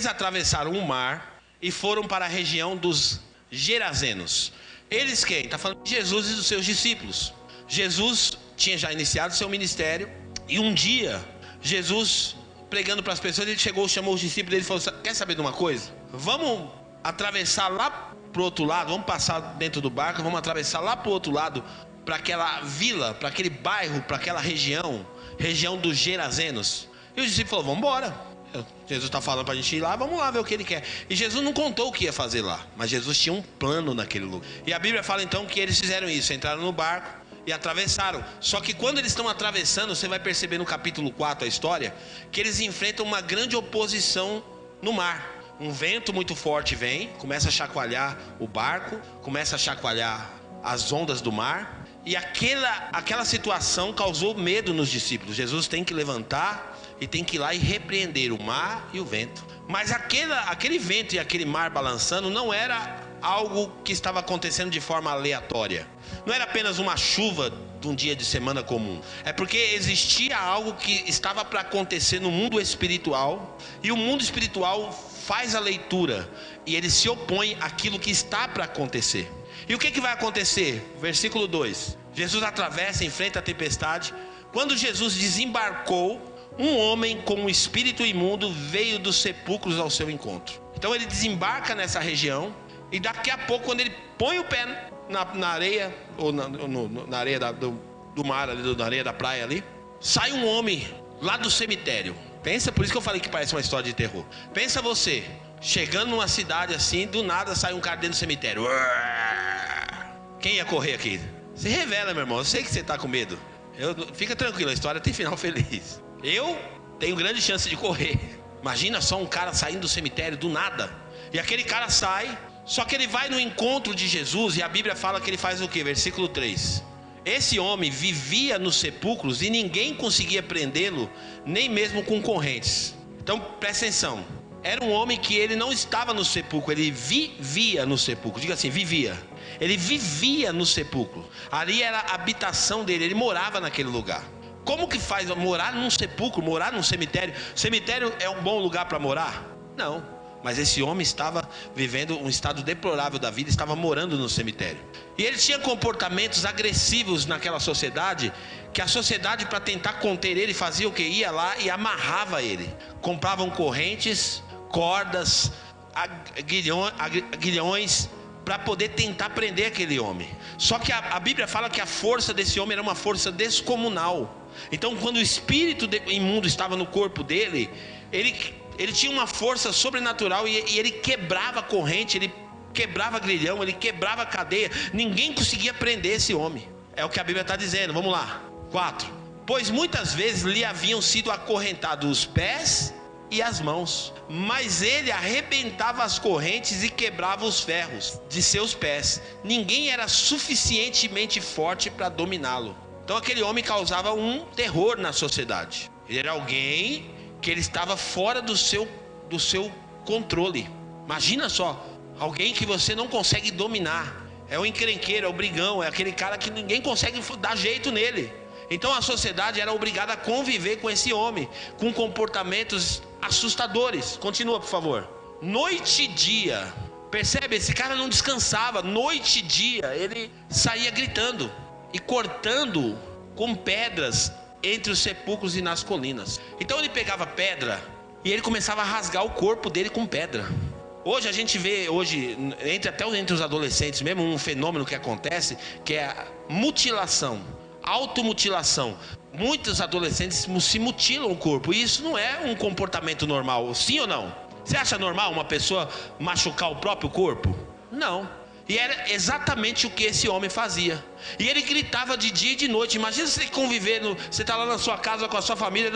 Eles atravessaram o mar e foram para a região dos Gerazenos. Eles quem? Está falando de Jesus e dos seus discípulos. Jesus tinha já iniciado seu ministério. E um dia, Jesus, pregando para as pessoas, ele chegou, chamou os discípulos dele e falou: quer saber de uma coisa? Vamos atravessar lá para o outro lado, vamos passar dentro do barco, vamos atravessar lá para o outro lado, para aquela vila, para aquele bairro, para aquela região dos Gerazenos. E os discípulos falaram: vamos embora. Jesus está falando para a gente ir lá, vamos lá ver o que ele quer. E Jesus não contou o que ia fazer lá, mas Jesus tinha um plano naquele lugar. E a Bíblia fala então que eles fizeram isso, entraram no barco e atravessaram. Só que quando eles estão atravessando, você vai perceber no capítulo 4 a história, que eles enfrentam uma grande oposição no mar. Um vento muito forte vem, começa a chacoalhar o barco, começa a chacoalhar as ondas do mar. E aquela situação causou medo nos discípulos. Jesus tem que levantar e tem que ir lá e repreender o mar e o vento. Mas aquele vento e aquele mar balançando não era algo que estava acontecendo de forma aleatória. Não era apenas uma chuva de um dia de semana comum. É porque existia algo que estava para acontecer no mundo espiritual. E o mundo espiritual faz a leitura e ele se opõe àquilo que está para acontecer. E o que vai acontecer? Versículo 2. Jesus atravessa, enfrenta a tempestade. Quando Jesus desembarcou, um homem com um espírito imundo veio dos sepulcros ao seu encontro. Então ele desembarca nessa região. E daqui a pouco, quando ele põe o pé na areia, ou na areia do mar, ali, na areia da praia ali, sai um homem lá do cemitério. Pensa, por isso que eu falei que parece uma história de terror. Pensa você, chegando numa cidade assim, do nada sai um cara dentro do cemitério. Quem ia correr aqui? Se revela, meu irmão, eu sei que você está com medo. Fica tranquilo, a história tem final feliz. Eu tenho grande chance de correr. Imagina só um cara saindo do cemitério do nada. E aquele cara sai, só que ele vai no encontro de Jesus. E a Bíblia fala que ele faz o que? Versículo 3. Esse homem vivia nos sepulcros e ninguém conseguia prendê-lo, nem mesmo com correntes. Então presta atenção. Era um homem que ele não estava no sepulcro, ele vivia no sepulcro. Diga assim, vivia. Ele vivia no sepulcro. Ali era a habitação dele, ele morava naquele lugar. Como que faz morar num sepulcro, morar num cemitério? Cemitério é um bom lugar para morar? Não. Mas esse homem estava vivendo um estado deplorável da vida, estava morando no cemitério. E ele tinha comportamentos agressivos naquela sociedade, que a sociedade, para tentar conter ele, fazia o que? Ia lá e amarrava ele. Compravam correntes, cordas, aguilhões, para poder tentar prender aquele homem. Só que a Bíblia fala que a força desse homem era uma força descomunal. Então quando o espírito imundo estava no corpo dele, ele tinha uma força sobrenatural e ele quebrava a corrente, ele quebrava grilhão, ele quebrava a cadeia. Ninguém conseguia prender esse homem. É o que a Bíblia está dizendo, vamos lá. 4. Pois muitas vezes lhe haviam sido acorrentados os pés e as mãos, mas ele arrebentava as correntes e quebrava os ferros de seus pés. Ninguém era suficientemente forte para dominá-lo. Então aquele homem causava um terror na sociedade. Ele era alguém que ele estava fora do seu controle. Imagina só, alguém que você não consegue dominar. É o encrenqueiro, é o brigão, é aquele cara que ninguém consegue dar jeito nele. Então a sociedade era obrigada a conviver com esse homem, com comportamentos assustadores. Continua, por favor. Noite e dia, percebe? Esse cara não descansava. Noite e dia ele saía gritando e cortando com pedras entre os sepulcros e nas colinas. Então ele pegava pedra e ele começava a rasgar o corpo dele com pedra. Hoje a gente vê, até entre os adolescentes mesmo, um fenômeno que acontece, que é a mutilação, automutilação. Muitos adolescentes se mutilam o corpo, e isso não é um comportamento normal, sim ou não? Você acha normal uma pessoa machucar o próprio corpo? Não. E era exatamente o que esse homem fazia. E ele gritava de dia e de noite. Imagina você conviver, você está lá na sua casa com a sua família,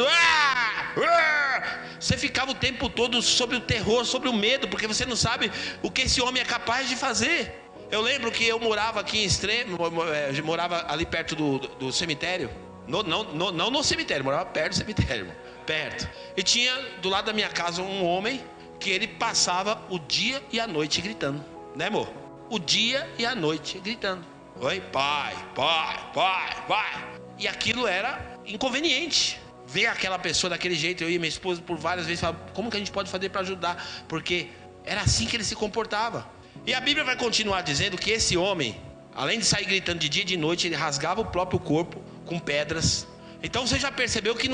você ficava o tempo todo sobre o terror, sobre o medo, porque você não sabe o que esse homem é capaz de fazer. Eu lembro que eu morava aqui em Extremo, eu morava ali perto do cemitério. Não no cemitério, morava perto do cemitério, perto. E tinha do lado da minha casa um homem que ele passava o dia e a noite gritando, né, amor? O dia e a noite gritando: oi, pai, pai, pai, pai. E aquilo era inconveniente. ver aquela pessoa daquele jeito. Eu e minha esposa por várias vezes falava, como que a gente pode fazer para ajudar? Porque era assim que ele se comportava. E a Bíblia vai continuar dizendo que esse homem, além de sair gritando de dia e de noite, ele rasgava o próprio corpo com pedras. Então você já percebeu que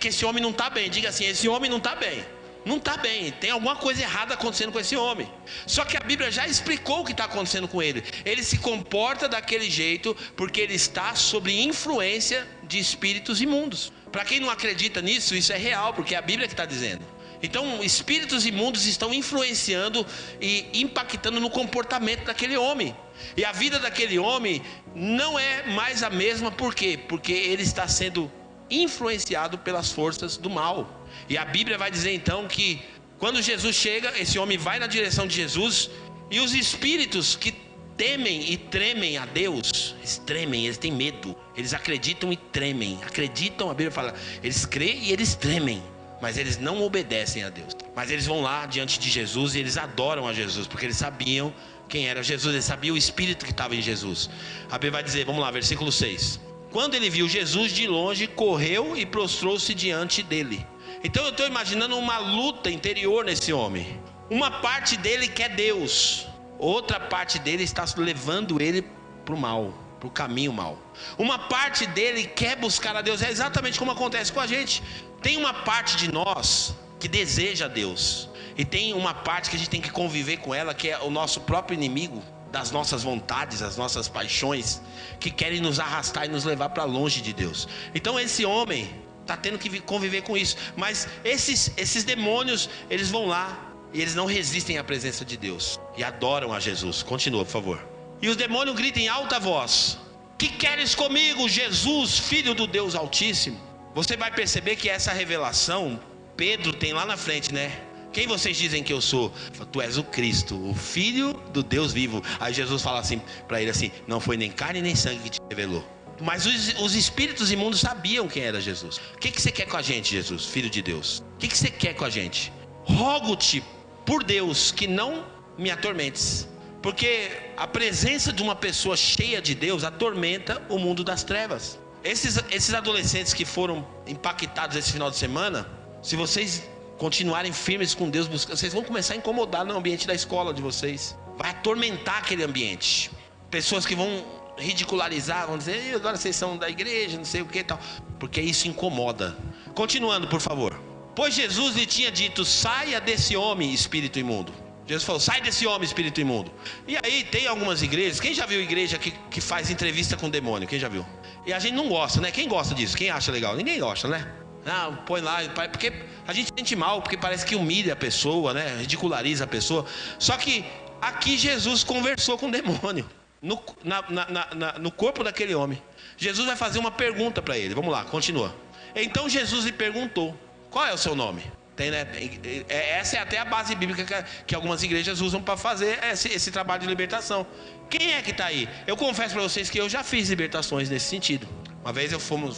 esse homem não está bem. Diga assim, esse homem não está bem. Não está bem, tem alguma coisa errada acontecendo com esse homem. Só que a Bíblia já explicou o que está acontecendo com ele. Ele se comporta daquele jeito porque ele está sob influência de espíritos imundos. Para quem não acredita nisso, isso é real, porque é a Bíblia que está dizendo. Então espíritos imundos estão influenciando e impactando no comportamento daquele homem. E a vida daquele homem não é mais a mesma. Por quê? Porque ele está sendo influenciado pelas forças do mal. E a Bíblia vai dizer então que quando Jesus chega, esse homem vai na direção de Jesus, e os espíritos que temem e tremem a Deus, eles tremem, eles têm medo, eles acreditam e tremem. Acreditam, a Bíblia fala, eles creem e eles tremem, mas eles não obedecem a Deus. Mas eles vão lá diante de Jesus e eles adoram a Jesus, porque eles sabiam quem era Jesus, eles sabiam o espírito que estava em Jesus. A Bíblia vai dizer, vamos lá, versículo 6. Quando ele viu Jesus de longe, correu e prostrou-se diante dele. Então eu estou imaginando uma luta interior nesse homem. Uma parte dele quer Deus, outra parte dele está levando ele para o mal, para o caminho mal. Uma parte dele quer buscar a Deus. É exatamente como acontece com a gente. Tem uma parte de nós que deseja Deus, e tem uma parte que a gente tem que conviver com ela, que é o nosso próprio inimigo, das nossas vontades, as nossas paixões, que querem nos arrastar e nos levar para longe de Deus. Então esse homem está tendo que conviver com isso. Mas esses demônios, eles vão lá e eles não resistem à presença de Deus e adoram a Jesus. Continua, por favor. E os demônios gritam em alta voz: que queres comigo, Jesus, filho do Deus Altíssimo? Você vai perceber que essa revelação Pedro tem lá na frente, né? Quem vocês dizem que eu sou? Tu és o Cristo, o Filho do Deus vivo. Aí Jesus fala assim para ele assim: não foi nem carne nem sangue que te revelou. Mas os espíritos imundos sabiam quem era Jesus. O que você quer com a gente, Jesus, Filho de Deus? O que você quer com a gente? Rogo-te por Deus que não me atormentes. Porque a presença de uma pessoa cheia de Deus atormenta o mundo das trevas. Esses adolescentes que foram impactados esse final de semana, se vocês continuarem firmes com Deus, vocês vão começar a incomodar no ambiente da escola de vocês. Vai atormentar aquele ambiente. Pessoas que vão ridicularizar, vão dizer: agora vocês são da igreja, não sei o que e tal. Porque isso incomoda. Continuando, por favor. Pois Jesus lhe tinha dito: saia desse homem, espírito imundo. Jesus falou: sai desse homem, espírito imundo. E aí tem algumas igrejas. Quem já viu igreja que faz entrevista com demônio? Quem já viu? E a gente não gosta, né? Quem gosta disso? Quem acha legal? Ninguém gosta, né? Não, põe lá, porque a gente sente mal, porque parece que humilha a pessoa, né? Ridiculariza a pessoa. Só que aqui Jesus conversou com o demônio no corpo daquele homem. Jesus vai fazer uma pergunta para ele. Vamos lá, continua. Então Jesus lhe perguntou: qual é o seu nome? Tem, né? Essa é até a base bíblica que algumas igrejas usam para fazer esse trabalho de libertação. Quem é que está aí? Eu confesso para vocês que eu já fiz libertações nesse sentido. Uma vez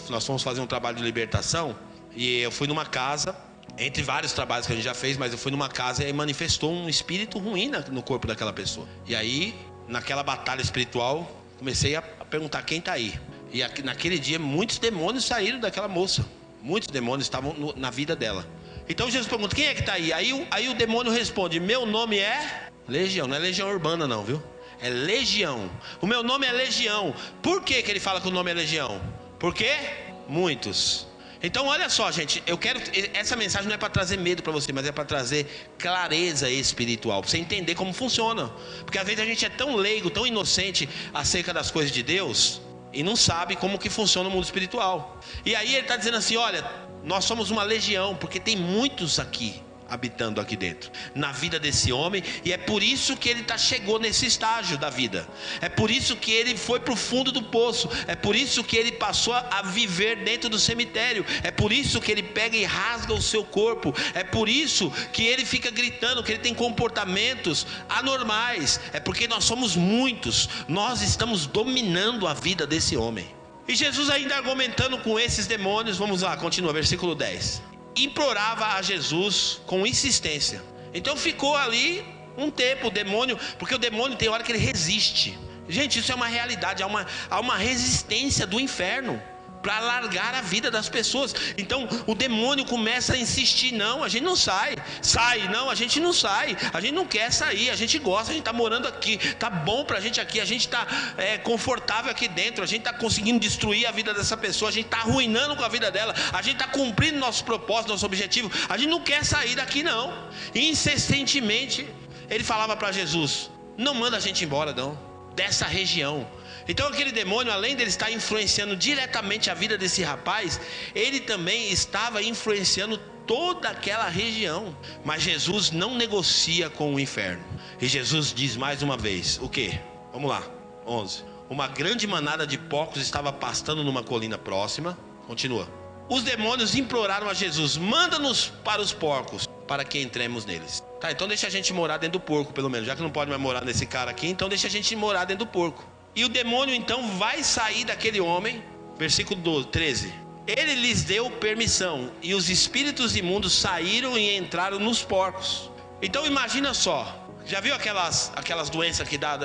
nós fomos fazer um trabalho de libertação, e eu fui numa casa, entre vários trabalhos que a gente já fez, mas eu fui numa casa e manifestou um espírito ruim no corpo daquela pessoa. E aí, naquela batalha espiritual, comecei a perguntar: quem está aí? E naquele dia muitos demônios saíram daquela moça. Muitos demônios estavam na vida dela. Então Jesus pergunta: quem é que está aí? Aí o demônio responde: meu nome é Legião. Não é Legião Urbana não, viu? É Legião. O meu nome é Legião. Por que ele fala que o nome é Legião? Porque muitos. Então olha só, gente, essa mensagem não é para trazer medo para você, mas é para trazer clareza espiritual, para você entender como funciona. Porque às vezes a gente é tão leigo, tão inocente acerca das coisas de Deus, e não sabe como que funciona o mundo espiritual. E aí ele está dizendo assim: olha, nós somos uma legião, porque tem muitos aqui habitando aqui dentro, na vida desse homem. E é por isso que ele chegou nesse estágio da vida. É por isso que ele foi para o fundo do poço. É por isso que ele passou a viver dentro do cemitério. É por isso que ele pega e rasga o seu corpo. É por isso que ele fica gritando, que ele tem comportamentos anormais. É porque nós somos muitos. Nós estamos dominando a vida desse homem. E Jesus ainda argumentando com esses demônios. Vamos lá, continua, versículo 10. Implorava a Jesus com insistência. Então ficou ali um tempo o demônio, porque o demônio tem hora que ele resiste. Gente, isso é uma realidade. Há uma resistência do inferno para largar a vida das pessoas. Então o demônio começa a insistir: não, a gente não sai, não, a gente não sai, a gente não quer sair, a gente gosta, a gente está morando aqui, tá bom pra gente aqui, a gente está confortável aqui dentro, a gente está conseguindo destruir a vida dessa pessoa, a gente está arruinando com a vida dela, a gente está cumprindo nosso propósito, nosso objetivo, a gente não quer sair daqui não. E insistentemente ele falava para Jesus: não manda a gente embora não, dessa região. Então aquele demônio, além dele estar influenciando diretamente a vida desse rapaz, ele também estava influenciando toda aquela região. Mas Jesus não negocia com o inferno. E Jesus diz mais uma vez, o quê? Vamos lá, 11. Uma grande manada de porcos estava pastando numa colina próxima. Continua. Os demônios imploraram a Jesus: manda-nos para os porcos, para que entremos neles. Tá, então deixa a gente morar dentro do porco, pelo menos. Já que não pode mais morar nesse cara aqui, então deixa a gente morar dentro do porco. E o demônio então vai sair daquele homem. Versículo 13. Ele lhes deu permissão, e os espíritos imundos saíram e entraram nos porcos. Então imagina só. Já viu aquelas doenças que dá,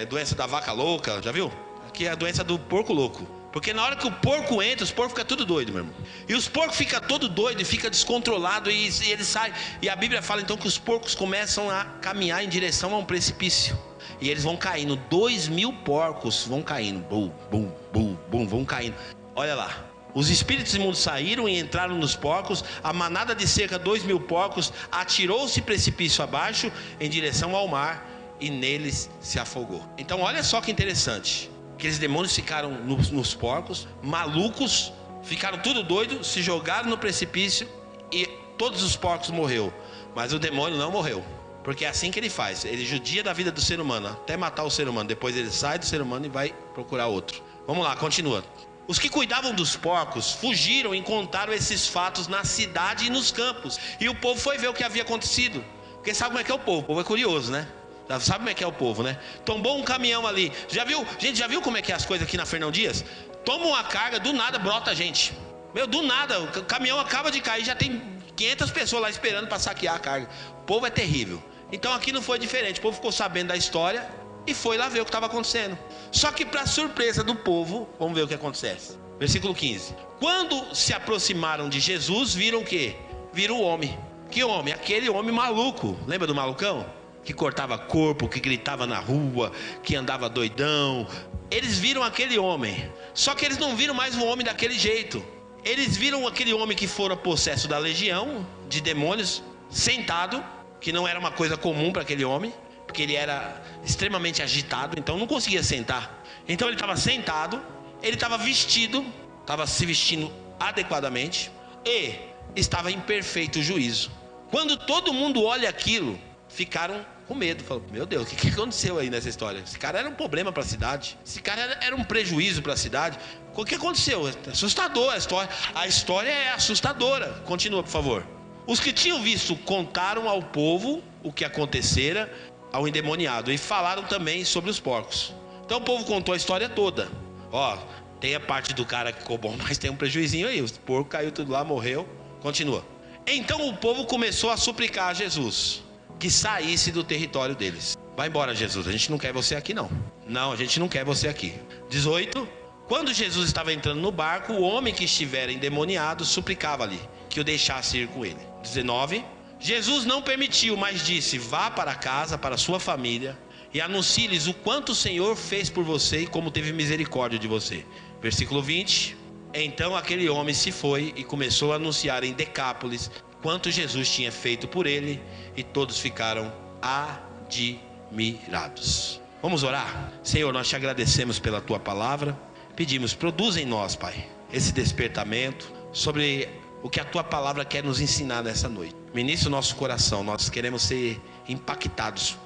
doença da vaca louca? Já viu? Aqui é a doença do porco louco. Porque na hora que o porco entra, os porcos ficam tudo doido, meu irmão. E os porcos ficam todo doido e fica descontrolado, e eles saem. E a Bíblia fala então que os porcos começam a caminhar em direção a um precipício. E eles vão caindo, 2.000 porcos vão caindo, bum, bum, bum, bum, vão caindo. Olha lá, os espíritos imundos saíram e entraram nos porcos. A manada de cerca de 2.000 porcos atirou-se precipício abaixo em direção ao mar, e neles se afogou. Então olha só que interessante. Aqueles demônios ficaram nos porcos, malucos, ficaram tudo doidos, se jogaram no precipício e todos os porcos morreram. Mas o demônio não morreu. Porque é assim que ele faz, ele judia da vida do ser humano, até matar o ser humano. Depois ele sai do ser humano e vai procurar outro. Vamos lá, continua. Os que cuidavam dos porcos fugiram e contaram esses fatos na cidade e nos campos. E o povo foi ver o que havia acontecido. Porque sabe como é que é o povo é curioso, né? Sabe como é que é o povo, né? Tombou um caminhão ali. Gente, já viu como é que é as coisas aqui na Fernão Dias? Toma uma carga, do nada brota gente. Meu, do nada, o caminhão acaba de cair, já tem 500 pessoas lá esperando para saquear a carga. O povo é terrível. Então aqui não foi diferente. O povo ficou sabendo da história e foi lá ver o que estava acontecendo. Só que para surpresa do povo, vamos ver o que acontece. Versículo 15. Quando se aproximaram de Jesus, viram o quê? Viram o homem. Que homem? Aquele homem maluco. Lembra do malucão? Que cortava corpo, que gritava na rua, que andava doidão. Eles viram aquele homem. Só que eles não viram mais o homem daquele jeito. Eles viram aquele homem que fora possesso da legião de demônios, sentado, que não era uma coisa comum para aquele homem, porque ele era extremamente agitado, então não conseguia sentar. Então ele estava sentado, ele estava vestido, estava se vestindo adequadamente e estava em perfeito juízo. Quando todo mundo olha aquilo, ficaram com medo. Falaram: meu Deus, o que aconteceu aí nessa história? Esse cara era um problema para a cidade, esse cara era um prejuízo para a cidade. O que aconteceu? Assustador a história. A história é assustadora. Continua, por favor. Os que tinham visto contaram ao povo o que acontecera ao endemoniado e falaram também sobre os porcos. Então o povo contou a história toda. Ó, tem a parte do cara que ficou bom, mas tem um prejuizinho aí. O porco caiu tudo lá, morreu. Continua. Então o povo começou a suplicar a Jesus que saísse do território deles. Vai embora, Jesus, a gente não quer você aqui não. Não, a gente não quer você aqui. 18. Quando Jesus estava entrando no barco, o homem que estivera endemoniado suplicava ali que o deixasse ir com ele. 19. Jesus não permitiu, mas disse: vá para casa, para sua família, e anuncie-lhes o quanto o Senhor fez por você e como teve misericórdia de você. Versículo 20. Então aquele homem se foi e começou a anunciar em Decápolis quanto Jesus tinha feito por ele, e todos ficaram admirados. Vamos orar? Senhor, nós te agradecemos pela tua palavra. Pedimos, produza em nós, Pai, esse despertamento sobre o que a tua palavra quer nos ensinar nessa noite. Ministra o nosso coração. Nós queremos ser impactados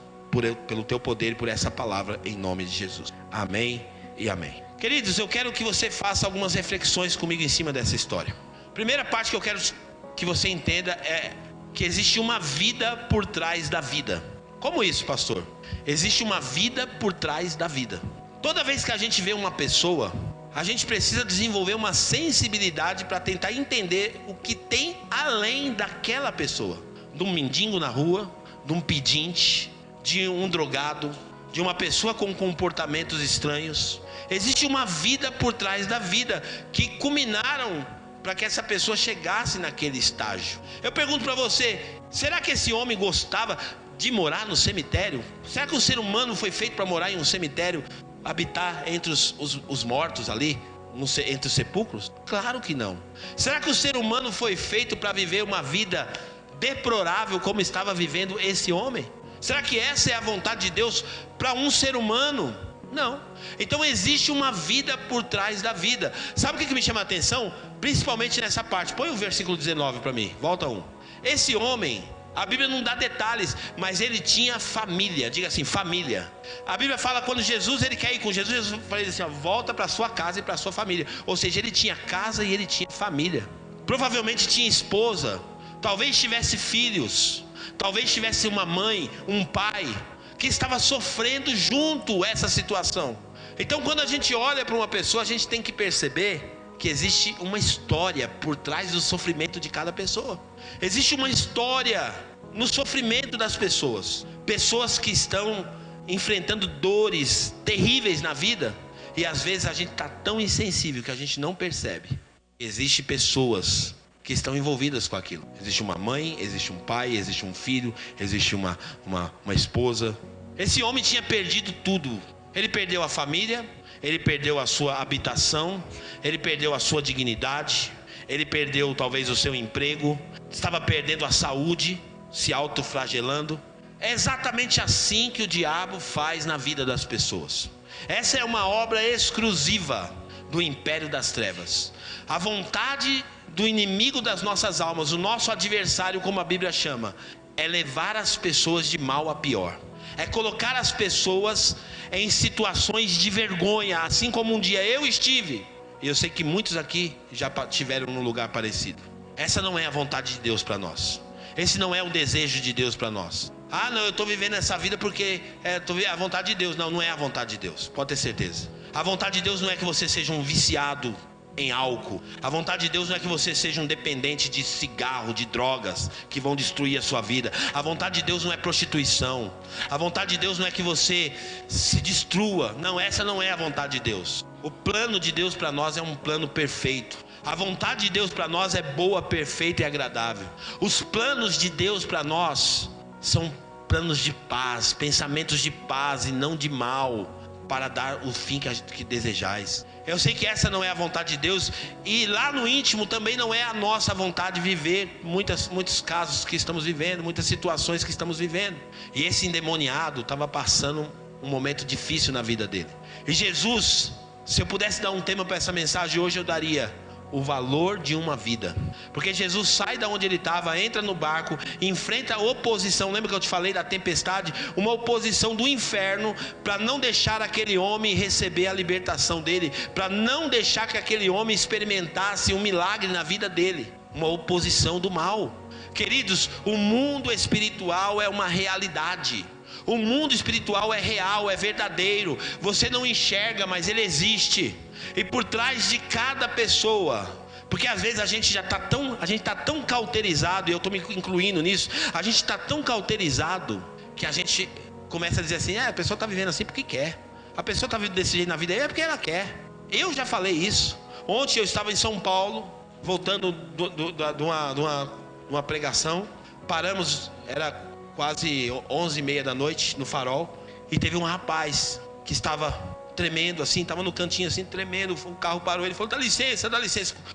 pelo teu poder e por essa palavra, em nome de Jesus. Amém e amém. Queridos, eu quero que você faça algumas reflexões comigo em cima dessa história. Primeira parte que eu quero que você entenda é que existe uma vida por trás da vida. Como isso, pastor? Existe uma vida por trás da vida. Toda vez que a gente vê uma pessoa, a gente precisa desenvolver uma sensibilidade para tentar entender o que tem além daquela pessoa. De um mendigo na rua, de um pedinte, de um drogado, de uma pessoa com comportamentos estranhos. Existe uma vida por trás da vida, que culminaram para que essa pessoa chegasse naquele estágio. Eu pergunto para você, será que esse homem gostava de morar no cemitério? Será que o ser humano foi feito para morar em um cemitério, habitar entre os mortos ali, entre os sepulcros? Claro que não. Será que o ser humano foi feito para viver uma vida deplorável como estava vivendo esse homem? Será que essa é a vontade de Deus para um ser humano? Não. Então existe uma vida por trás da vida. Sabe o que me chama a atenção? Principalmente nessa parte. Põe o versículo 19 para mim. Volta um. Esse homem, a Bíblia não dá detalhes, mas ele tinha família. Diga assim, família. A Bíblia fala quando Jesus, ele quer ir com Jesus, Jesus fala assim, ó, volta para sua casa e para sua família. Ou seja, ele tinha casa e ele tinha família. Provavelmente tinha esposa. Talvez tivesse filhos. Talvez tivesse uma mãe, um pai, que estava sofrendo junto essa situação. Então quando a gente olha para uma pessoa, a gente tem que perceber que existe uma história por trás do sofrimento de cada pessoa. Existe uma história no sofrimento das pessoas. Pessoas que estão enfrentando dores terríveis na vida, e às vezes a gente está tão insensível que a gente não percebe. Existem pessoas que estão envolvidas com aquilo. Existe uma mãe, existe um pai, existe um filho, existe uma esposa. Esse homem tinha perdido tudo. Ele perdeu a família, ele perdeu a sua habitação, ele perdeu a sua dignidade, ele perdeu talvez o seu emprego, estava perdendo a saúde, se autoflagelando. É exatamente assim que o diabo faz na vida das pessoas. Essa é uma obra exclusiva do império das trevas. A vontade do inimigo das nossas almas, o nosso adversário, como a Bíblia chama, é levar as pessoas de mal a pior. É colocar as pessoas em situações de vergonha, assim como um dia eu estive. E eu sei que muitos aqui já estiveram num lugar parecido. Essa não é a vontade de Deus para nós. Esse não é o desejo de Deus para nós. Ah, não, eu estou vivendo essa vida porque é a vontade de Deus. Não, não é a vontade de Deus, pode ter certeza. A vontade de Deus não é que você seja um viciado em álcool. A vontade de Deus não é que você seja um dependente de cigarro, de drogas, que vão destruir a sua vida. A vontade de Deus não é prostituição. A vontade de Deus não é que você se destrua. Não, essa não é a vontade de Deus. O plano de Deus para nós é um plano perfeito. A vontade de Deus para nós é boa, perfeita e agradável. Os planos de Deus para nós são planos de paz, pensamentos de paz e não de mal, para dar o fim que desejais. Eu sei que essa não é a vontade de Deus, e lá no íntimo também não é a nossa vontade de viver muitos casos que estamos vivendo, muitas situações que estamos vivendo. E esse endemoniado estava passando um momento difícil na vida dele. E Jesus, se eu pudesse dar um tema para essa mensagem hoje, eu daria o valor de uma vida. Porque Jesus sai da onde ele estava, entra no barco, enfrenta a oposição. Lembra que eu te falei da tempestade? Uma oposição do inferno, para não deixar aquele homem receber a libertação dele, para não deixar que aquele homem experimentasse um milagre na vida dele. Uma oposição do mal. Queridos, o mundo espiritual é uma realidade. O mundo espiritual é real, é verdadeiro. Você não enxerga, mas ele existe. E por trás de cada pessoa, porque às vezes a gente está tão cauterizado, e eu estou me incluindo nisso, a gente está tão cauterizado que a gente começa a dizer assim, a pessoa está vivendo assim porque quer. A pessoa está vivendo desse jeito na vida aí é porque ela quer. Eu já falei isso. Ontem eu estava em São Paulo, voltando de uma pregação. Paramos, era quase 11h30 da noite, no Farol. E teve um rapaz que estava tremendo assim, estava no cantinho assim, tremendo. O carro parou, ele falou, dá licença,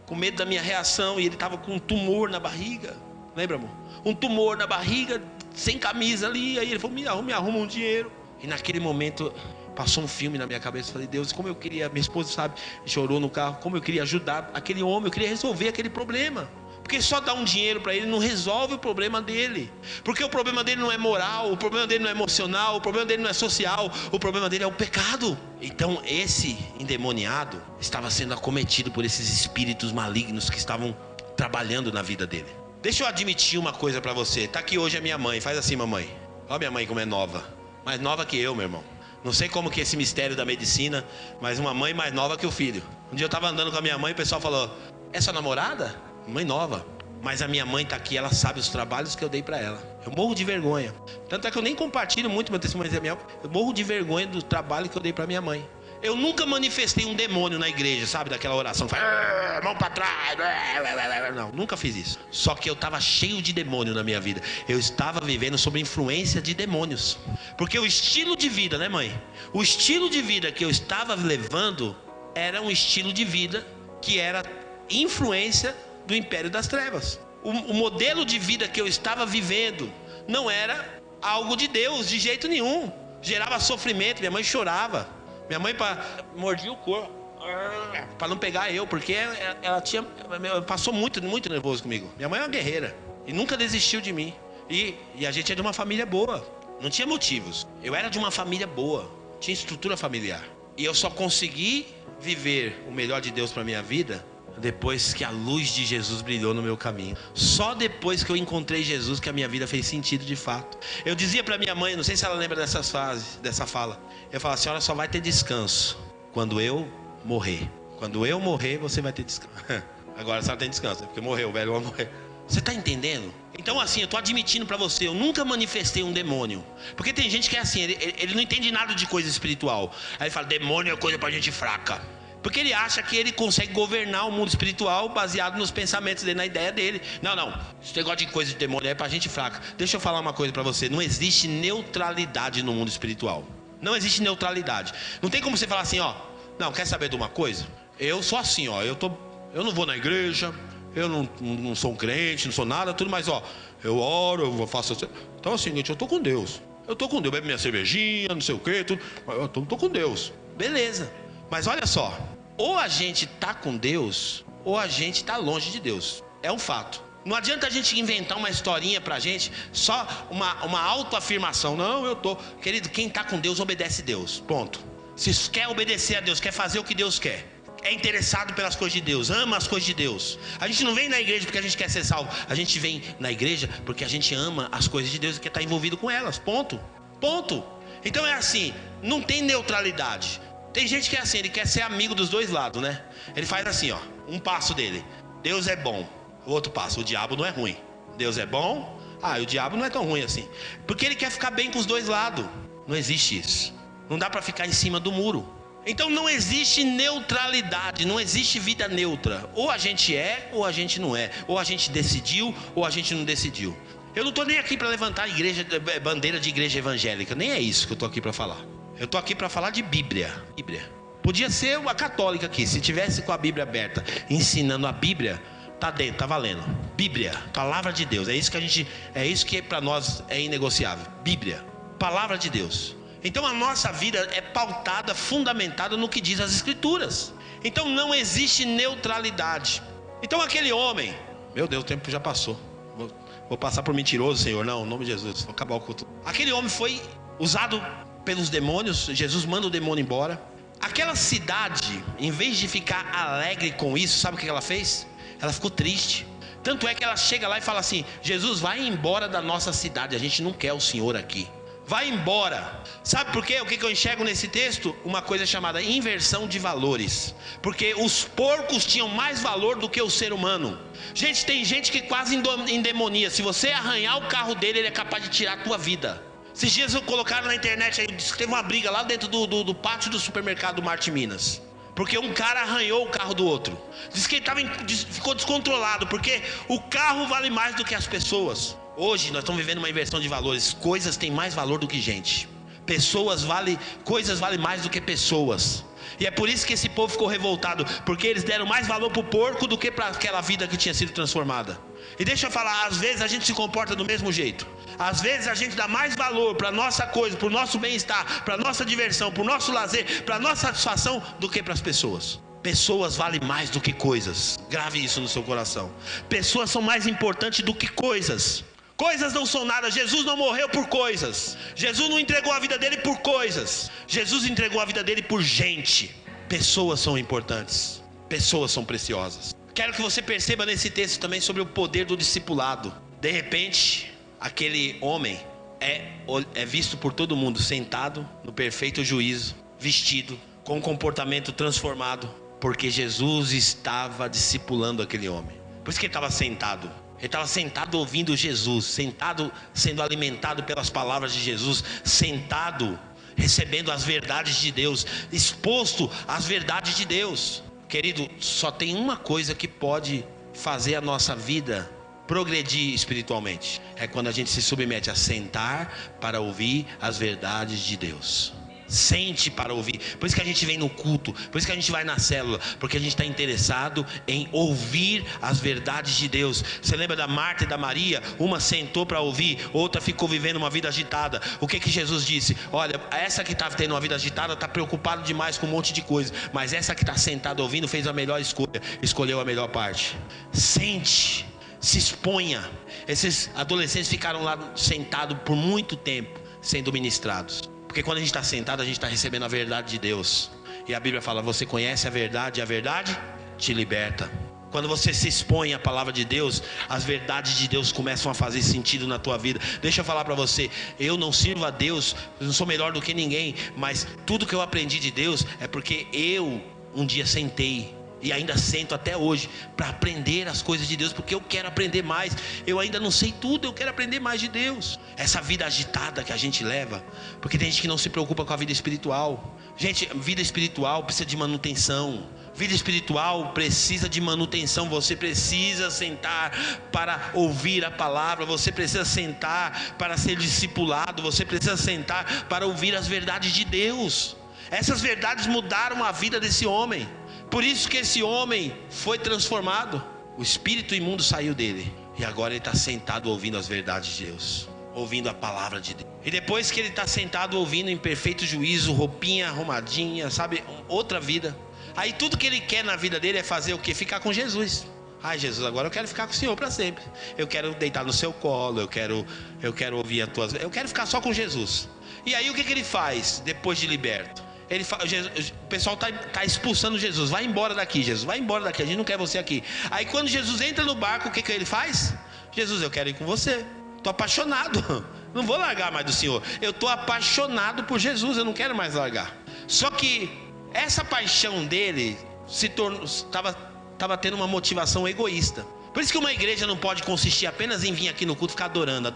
com medo da minha reação. E ele estava com um tumor na barriga. Lembra, amor? Um tumor na barriga, sem camisa ali. Aí ele falou, me arruma um dinheiro. E naquele momento passou um filme na minha cabeça. Falei, Deus, como eu queria, minha esposa sabe, chorou no carro, como eu queria ajudar aquele homem, eu queria resolver aquele problema. Porque só dar um dinheiro para ele não resolve o problema dele. Porque o problema dele não é moral, o problema dele não é emocional, o problema dele não é social, o problema dele é o pecado. Então esse endemoniado estava sendo acometido por esses espíritos malignos que estavam trabalhando na vida dele. Deixa eu admitir uma coisa para você. Tá aqui hoje a minha mãe, faz assim, mamãe. Olha minha mãe como é nova, mais nova que eu, meu irmão. Não sei como que é esse mistério da medicina, mas uma mãe mais nova que o filho. Um dia eu estava andando com a minha mãe, o pessoal falou, é sua namorada? Mãe nova. Mas a minha mãe está aqui, ela sabe os trabalhos que eu dei para ela. Eu morro de vergonha. Tanto é que eu nem compartilho muito meu testemunho. Eu morro de vergonha do trabalho que eu dei para minha mãe. Eu nunca manifestei um demônio na igreja, sabe? Daquela oração, mão para trás. Não, nunca fiz isso. Só que eu estava cheio de demônio na minha vida. Eu estava vivendo sob influência de demônios. Porque o estilo de vida, né, mãe? O estilo de vida que eu estava levando era um estilo de vida que era influência do império das trevas. O modelo de vida que eu estava vivendo não era algo de Deus, de jeito nenhum. Gerava sofrimento, minha mãe chorava. Minha mãe mordia o corpo para não pegar eu, porque ela passou muito nervoso comigo. Minha mãe é uma guerreira e nunca desistiu de mim. E a gente é de uma família boa, não tinha motivos. Eu era de uma família boa, tinha estrutura familiar. E eu só consegui viver o melhor de Deus para minha vida depois que a luz de Jesus brilhou no meu caminho. Só depois que eu encontrei Jesus que a minha vida fez sentido de fato. Eu dizia para minha mãe, não sei se ela lembra dessa fala. Eu falava: a senhora só vai ter descanso quando eu morrer. Quando eu morrer, você vai ter descanso. Agora a senhora tem descanso, porque morreu, o velho vai morrer. Você está entendendo? Então assim, eu estou admitindo para você, eu nunca manifestei um demônio. Porque tem gente que é assim, ele não entende nada de coisa espiritual. Aí ele fala: demônio é coisa para gente fraca. Porque ele acha que ele consegue governar o mundo espiritual baseado nos pensamentos dele, na ideia dele. Não, esse negócio de coisa de demônio é pra gente fraca. Deixa eu falar uma coisa pra você: não existe neutralidade no mundo espiritual. Não existe neutralidade. Não tem como você falar assim, ó, não, quer saber de uma coisa? Eu sou assim, ó, eu não vou na igreja, eu não sou um crente, não sou nada, tudo, mas ó, eu oro, eu faço assim. Então é o seguinte, eu tô com Deus. Bebo minha cervejinha, não sei o que, tudo, mas eu tô com Deus. Beleza. Mas olha só, ou a gente está com Deus, ou a gente está longe de Deus. É um fato. Não adianta a gente inventar uma historinha pra gente, só uma autoafirmação. Não, eu tô. Querido, quem está com Deus obedece a Deus. Ponto. Se quer obedecer a Deus, quer fazer o que Deus quer, é interessado pelas coisas de Deus, ama as coisas de Deus. A gente não vem na igreja porque a gente quer ser salvo. A gente vem na igreja porque a gente ama as coisas de Deus e quer estar envolvido com elas. Ponto. Então é assim, não tem neutralidade. Tem gente que é assim, ele quer ser amigo dos dois lados, né? Ele faz assim, ó, um passo dele: Deus é bom. O outro passo: o diabo não é ruim. Deus é bom, o diabo não é tão ruim assim. Porque ele quer ficar bem com os dois lados. Não existe isso. Não dá para ficar em cima do muro. Então não existe neutralidade, não existe vida neutra. Ou a gente é, ou a gente não é. Ou a gente decidiu, ou a gente não decidiu. Eu não estou nem aqui para levantar bandeira de igreja evangélica. Nem é isso que eu estou aqui para falar. Eu estou aqui para falar de Bíblia. Podia ser uma católica aqui, se tivesse com a Bíblia aberta, ensinando a Bíblia, tá dentro, tá valendo. Bíblia, palavra de Deus, é isso que para nós é inegociável. Bíblia, palavra de Deus. Então a nossa vida é pautada, fundamentada no que diz as Escrituras. Então não existe neutralidade. Então aquele homem, meu Deus, o tempo já passou. Vou passar por mentiroso, Senhor. Não, em nome de Jesus, vou acabar o culto. Aquele homem foi usado pelos demônios. Jesus manda o demônio embora. Aquela cidade, em vez de ficar alegre com isso, sabe o que ela fez? Ela ficou triste. Tanto é que ela chega lá e fala assim: Jesus, vai embora da nossa cidade, a gente não quer o Senhor aqui. Vai embora. Sabe por quê? O que eu enxergo nesse texto? Uma coisa chamada inversão de valores. Porque os porcos tinham mais valor do que o ser humano. Gente, tem gente que quase endemonia. Se você arranhar o carro dele, ele é capaz de tirar a tua vida. Esses dias colocaram na internet aí, disse que teve uma briga lá dentro do pátio do supermercado do Marte Minas, porque um cara arranhou o carro do outro. Diz que ele ficou descontrolado, porque o carro vale mais do que as pessoas. Hoje nós estamos vivendo uma inversão de valores. Coisas têm mais valor do que gente. Coisas valem mais do que pessoas. E é por isso que esse povo ficou revoltado, porque eles deram mais valor para o porco do que para aquela vida que tinha sido transformada. E deixa eu falar, às vezes a gente se comporta do mesmo jeito. Às vezes a gente dá mais valor para a nossa coisa, para o nosso bem-estar, para a nossa diversão, para o nosso lazer, para a nossa satisfação, do que para as pessoas. Pessoas valem mais do que coisas. Grave isso no seu coração. Pessoas são mais importantes do que coisas. Coisas não são nada. Jesus não morreu por coisas. Jesus não entregou a vida dele por coisas. Jesus entregou a vida dele por gente. Pessoas são importantes. Pessoas são preciosas. Quero que você perceba nesse texto também sobre o poder do discipulado. De repente, aquele homem é visto por todo mundo sentado no perfeito juízo, vestido, com um comportamento transformado, porque Jesus estava discipulando aquele homem. Por isso que ele estava sentado. Ele estava sentado ouvindo Jesus, sentado sendo alimentado pelas palavras de Jesus, sentado recebendo as verdades de Deus, exposto às verdades de Deus. Querido, só tem uma coisa que pode fazer a nossa vida progredir espiritualmente: é quando a gente se submete a sentar para ouvir as verdades de Deus. Sente para ouvir. Por isso que a gente vem no culto, por isso que a gente vai na célula, porque a gente está interessado em ouvir as verdades de Deus. Você lembra da Marta e da Maria? Uma sentou para ouvir, outra ficou vivendo uma vida agitada. O que Jesus disse? Olha, essa que está tendo uma vida agitada está preocupada demais com um monte de coisa, mas essa que está sentada ouvindo fez a melhor escolha, escolheu a melhor parte. Sente, se exponha. Esses adolescentes ficaram lá sentados por muito tempo sendo ministrados, porque quando a gente está sentado, a gente está recebendo a verdade de Deus. E a Bíblia fala: você conhece a verdade, e a verdade te liberta. Quando você se expõe à palavra de Deus, as verdades de Deus começam a fazer sentido na tua vida. Deixa eu falar para você, eu não sirvo a Deus, eu não sou melhor do que ninguém, mas tudo que eu aprendi de Deus é porque eu um dia sentei, e ainda sento até hoje, para aprender as coisas de Deus, porque eu quero aprender mais. Eu ainda não sei tudo, eu quero aprender mais de Deus. Essa vida agitada que a gente leva, porque tem gente que não se preocupa com a vida espiritual. Gente, vida espiritual precisa de manutenção. Vida espiritual precisa de manutenção. Você precisa sentar para ouvir a palavra, você precisa sentar para ser discipulado, você precisa sentar para ouvir as verdades de Deus. Essas verdades mudaram a vida desse homem. Por isso que esse homem foi transformado. O espírito imundo saiu dele, e agora ele está sentado ouvindo as verdades de Deus, ouvindo a palavra de Deus. E depois que ele está sentado ouvindo em perfeito juízo, roupinha arrumadinha, sabe, outra vida. Aí tudo que ele quer na vida dele é fazer o quê? Ficar com Jesus. Ai, Jesus, agora eu quero ficar com o Senhor para sempre. Eu quero deitar no seu colo, eu quero ouvir as tuas... Eu quero ficar só com Jesus. E aí o que ele faz depois de liberto? O pessoal está expulsando Jesus. Vai embora daqui, Jesus, vai embora daqui, a gente não quer você aqui. Aí quando Jesus entra no barco, o que ele faz? Jesus, eu quero ir com você, estou apaixonado, não vou largar mais do Senhor. Eu estou apaixonado por Jesus, eu não quero mais largar. Só que essa paixão dele estava tendo uma motivação egoísta. Por isso que uma igreja não pode consistir apenas em vir aqui no culto e ficar adorando.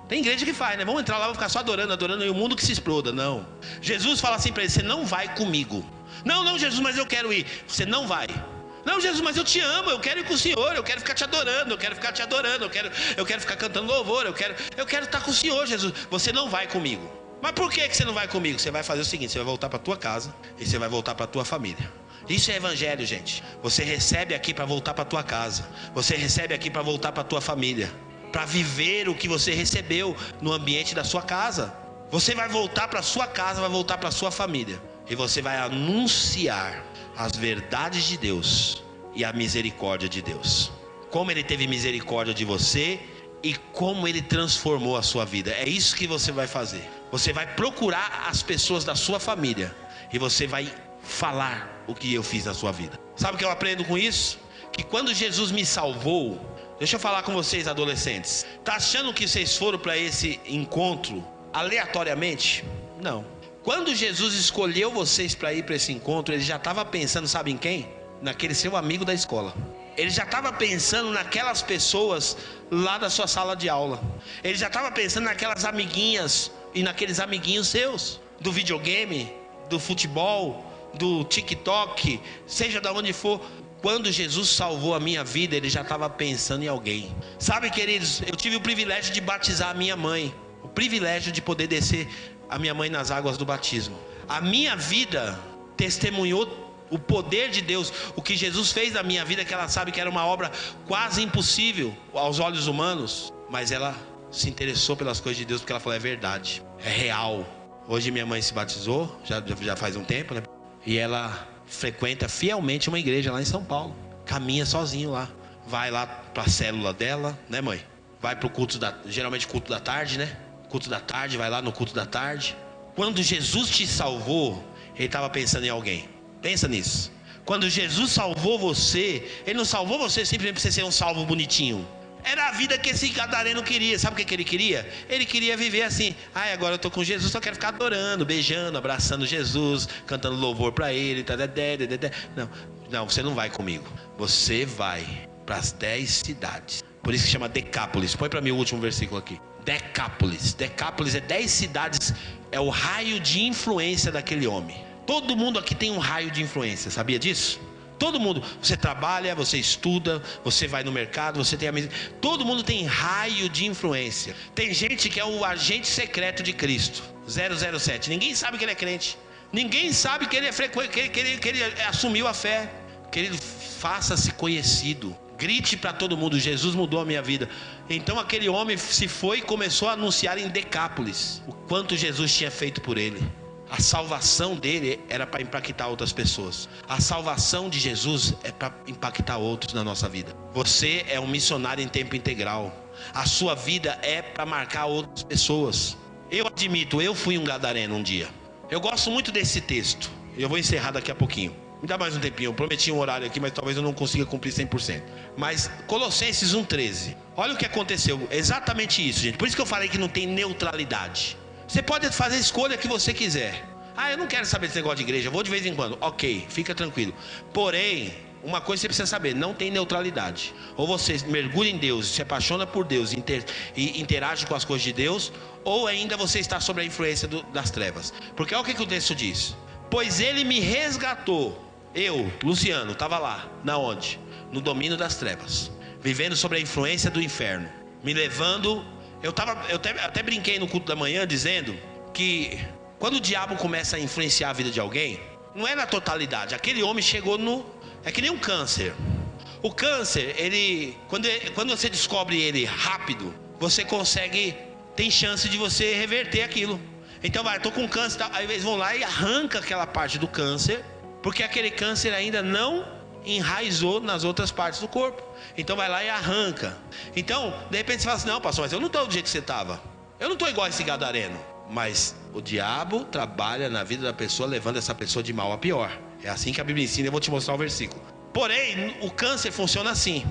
Tem igreja que faz, né? Vamos entrar lá, vamos ficar só adorando, e o mundo que se exploda. Não. Jesus fala assim para ele: você não vai comigo. Não, Jesus, mas eu quero ir. Você não vai. Não, Jesus, mas eu te amo, eu quero ir com o Senhor, eu quero ficar te adorando, eu quero ficar cantando louvor, eu quero estar com o Senhor, Jesus. Você não vai comigo. Mas por que você não vai comigo? Você vai fazer o seguinte: você vai voltar para tua casa e você vai voltar para tua família. Isso é evangelho, gente. Você recebe aqui para voltar para tua casa. Você recebe aqui para voltar para tua família, para viver o que você recebeu no ambiente da sua casa. Você vai voltar para sua casa, vai voltar para sua família, e você vai anunciar as verdades de Deus e a misericórdia de Deus. Como Ele teve misericórdia de você e como Ele transformou a sua vida. É isso que você vai fazer. Você vai procurar as pessoas da sua família e você vai falar o que eu fiz na sua vida. Sabe o que eu aprendo com isso? Que quando Jesus me salvou... Deixa eu falar com vocês, adolescentes. Tá achando que vocês foram para esse encontro aleatoriamente? Não. Quando Jesus escolheu vocês para ir para esse encontro, Ele já estava pensando, sabe em quem? Naquele seu amigo da escola. Ele já estava pensando naquelas pessoas lá da sua sala de aula. Ele já estava pensando naquelas amiguinhas e naqueles amiguinhos seus, do videogame, do futebol, do TikTok, seja de onde for. Quando Jesus salvou a minha vida, Ele já estava pensando em alguém. Sabe, queridos, eu tive o privilégio de batizar a minha mãe. O privilégio de poder descer a minha mãe nas águas do batismo. A minha vida testemunhou o poder de Deus. O que Jesus fez na minha vida, que ela sabe que era uma obra quase impossível aos olhos humanos, mas ela se interessou pelas coisas de Deus, porque ela falou: é verdade, é real. Hoje minha mãe se batizou, já faz um tempo, né? E ela frequenta fielmente uma igreja lá em São Paulo. Caminha sozinho lá. Vai lá para a célula dela, né, mãe? Vai para o culto geralmente culto da tarde, né? Culto da tarde, vai lá no culto da tarde. Quando Jesus te salvou, Ele estava pensando em alguém. Pensa nisso. Quando Jesus salvou você, Ele não salvou você simplesmente para você ser um salvo bonitinho. Era a vida que esse gadareno queria. Sabe o que ele queria? Ele queria viver assim: ai, agora eu estou com Jesus, só quero ficar adorando, beijando, abraçando Jesus, cantando louvor para Ele. Não, você não vai comigo. Você vai para as 10 cidades. Por isso que chama Decápolis. Põe para mim o último versículo aqui. Decápolis. Decápolis é 10 cidades, é o raio de influência daquele homem. Todo mundo aqui tem um raio de influência, sabia disso? Todo mundo, você trabalha, você estuda, você vai no mercado, você tem amizade. Todo mundo tem raio de influência. Tem gente que é o agente secreto de Cristo, 007. Ninguém sabe que ele é crente. Ninguém sabe que ele é que ele assumiu a fé. Que ele faça-se conhecido. Grite para todo mundo: Jesus mudou a minha vida. Então aquele homem se foi e começou a anunciar em Decápolis o quanto Jesus tinha feito por ele. A salvação dele era para impactar outras pessoas. A salvação de Jesus é para impactar outros na nossa vida. Você é um missionário em tempo integral. A sua vida é para marcar outras pessoas. Eu admito, eu fui um gadareno um dia. Eu gosto muito desse texto. Eu vou encerrar daqui a pouquinho. Me dá mais um tempinho, eu prometi um horário aqui, mas talvez eu não consiga cumprir 100%. Mas Colossenses 1,13. Olha o que aconteceu, exatamente isso, gente. Por isso que eu falei que não tem neutralidade. Você pode fazer a escolha que você quiser. Eu não quero saber desse negócio de igreja, eu vou de vez em quando. Ok, fica tranquilo. Porém, uma coisa você precisa saber: não tem neutralidade. Ou você mergulha em Deus, se apaixona por Deus e interage com as coisas de Deus, ou ainda você está sob a influência das trevas. Porque olha o que o texto diz: pois ele me resgatou. Eu, Luciano, estava lá. Na onde? No domínio das trevas, vivendo sob a influência do inferno, me levando. Eu até brinquei no culto da manhã dizendo que quando o diabo começa a influenciar a vida de alguém, não é na totalidade. Aquele homem chegou é que nem um câncer. O câncer, quando você descobre ele rápido, você tem chance de você reverter aquilo. Então estou com câncer, aí eles vão lá e arranca aquela parte do câncer, porque aquele câncer ainda não enraizou nas outras partes do corpo. Então vai lá e arranca. Então, de repente você fala assim: não, pastor, mas eu não estou do jeito que você estava. Eu não estou igual a esse gadareno. Mas o diabo trabalha na vida da pessoa, levando essa pessoa de mal a pior. É assim que a Bíblia ensina. Eu vou te mostrar o versículo. Porém, o câncer funciona assim: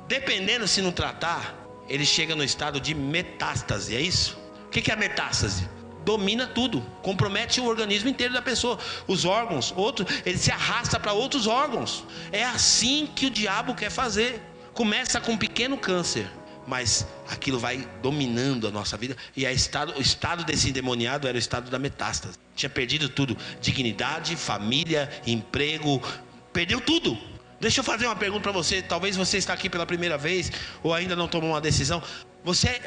dependendo se não tratar, ele chega no estado de metástase. É isso? O que é a metástase? Domina tudo, compromete o organismo inteiro da pessoa. Os órgãos, ele se arrasta para outros órgãos. É assim que o diabo quer fazer. Começa com um pequeno câncer, mas aquilo vai dominando a nossa vida. E o estado desse endemoniado era o estado da metástase. Tinha perdido tudo: dignidade, família, emprego, perdeu tudo. Deixa eu fazer uma pergunta para você. Talvez você está aqui pela primeira vez, ou ainda não tomou uma decisão. Você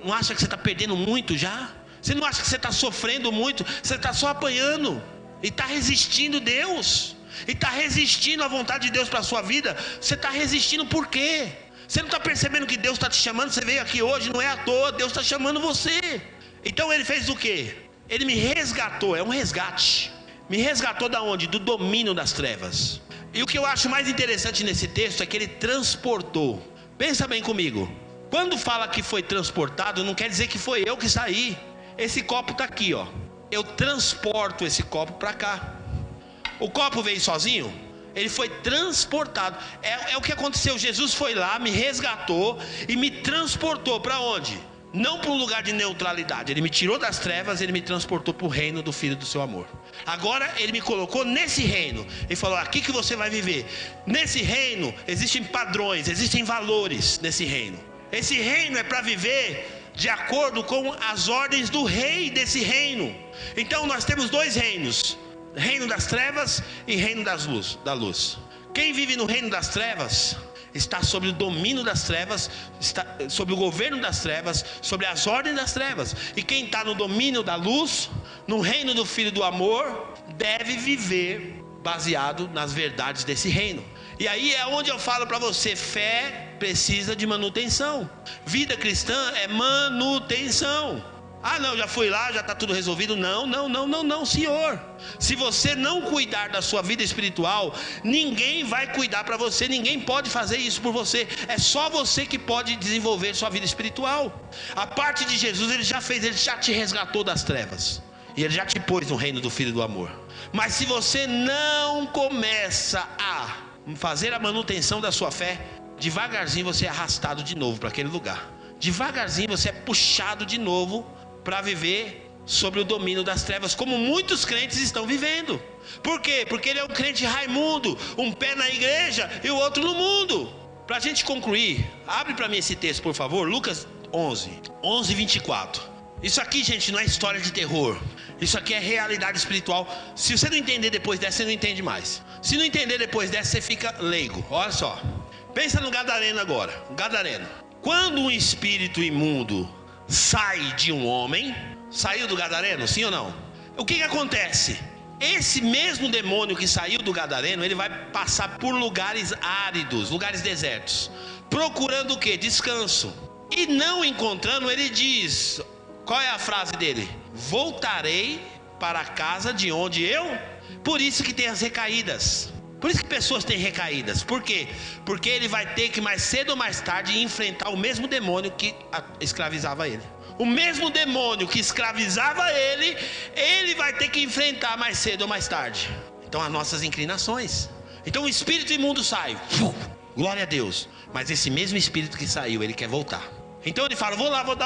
não acha que você está perdendo muito já? Você não acha que você está sofrendo muito? Você está só apanhando e está resistindo Deus, e está resistindo à vontade de Deus para a sua vida. Você está resistindo por quê? Você não está percebendo que Deus está te chamando? Você veio aqui hoje, não é à toa. Deus está chamando você. Então ele fez o quê? Ele me resgatou, é um resgate. Me resgatou da onde? Do domínio das trevas. E o que eu acho mais interessante nesse texto é que ele transportou. Pensa bem comigo. Quando fala que foi transportado, não quer dizer que foi eu que saí. Esse copo está aqui, ó. Eu transporto esse copo para cá. O copo veio sozinho? Ele foi transportado. É o que aconteceu. Jesus foi lá, me resgatou e me transportou para onde? Não para um lugar de neutralidade. Ele me tirou das trevas, ele me transportou para o reino do Filho do seu amor. Agora ele me colocou nesse reino. Ele falou: aqui que você vai viver. Nesse reino existem padrões, existem valores nesse reino. Esse reino é para viver de acordo com as ordens do rei desse reino. Então nós temos dois reinos: reino das trevas e reino da luz. Quem vive no reino das trevas está sob o domínio das trevas, está sob o governo das trevas, sobre as ordens das trevas. E quem está no domínio da luz, no reino do Filho do amor, deve viver baseado nas verdades desse reino. E aí é onde eu falo para você: fé precisa de manutenção. Vida cristã é manutenção. Não, já fui lá, já está tudo resolvido. Não, senhor. Se você não cuidar da sua vida espiritual, ninguém vai cuidar para você. Ninguém pode fazer isso por você. É só você que pode desenvolver sua vida espiritual. A parte de Jesus ele já fez, ele já te resgatou das trevas, e ele já te pôs no reino do Filho do amor. Mas se você não começa a fazer a manutenção da sua fé, devagarzinho você é arrastado de novo para aquele lugar. Devagarzinho você é puxado de novo para viver sobre o domínio das trevas, como muitos crentes estão vivendo. Por quê? Porque ele é um crente Raimundo, um pé na igreja e o outro no mundo. Para a gente concluir, abre para mim esse texto, por favor. Lucas 11:24. Isso aqui, gente, não é história de terror. Isso aqui é realidade espiritual. Se você não entender depois dessa, você não entende mais. Se não entender depois dessa, você fica leigo. Olha só. Pensa no gadareno agora. O gadareno. Quando um espírito imundo sai de um homem, saiu do gadareno, sim ou não? O que acontece? Esse mesmo demônio que saiu do gadareno, ele vai passar por lugares áridos, lugares desertos, procurando o quê? Descanso. E não encontrando, ele diz... Qual é a frase dele? Voltarei para a casa de onde eu... Por isso que tem as recaídas. Por isso que pessoas têm recaídas. Por quê? Porque ele vai ter que mais cedo ou mais tarde enfrentar o mesmo demônio que escravizava ele. O mesmo demônio que escravizava ele, ele vai ter que enfrentar mais cedo ou mais tarde. Então as nossas inclinações. Então o espírito imundo sai. Glória a Deus. Mas esse mesmo espírito que saiu, ele quer voltar. Então ele fala, vou lá, vou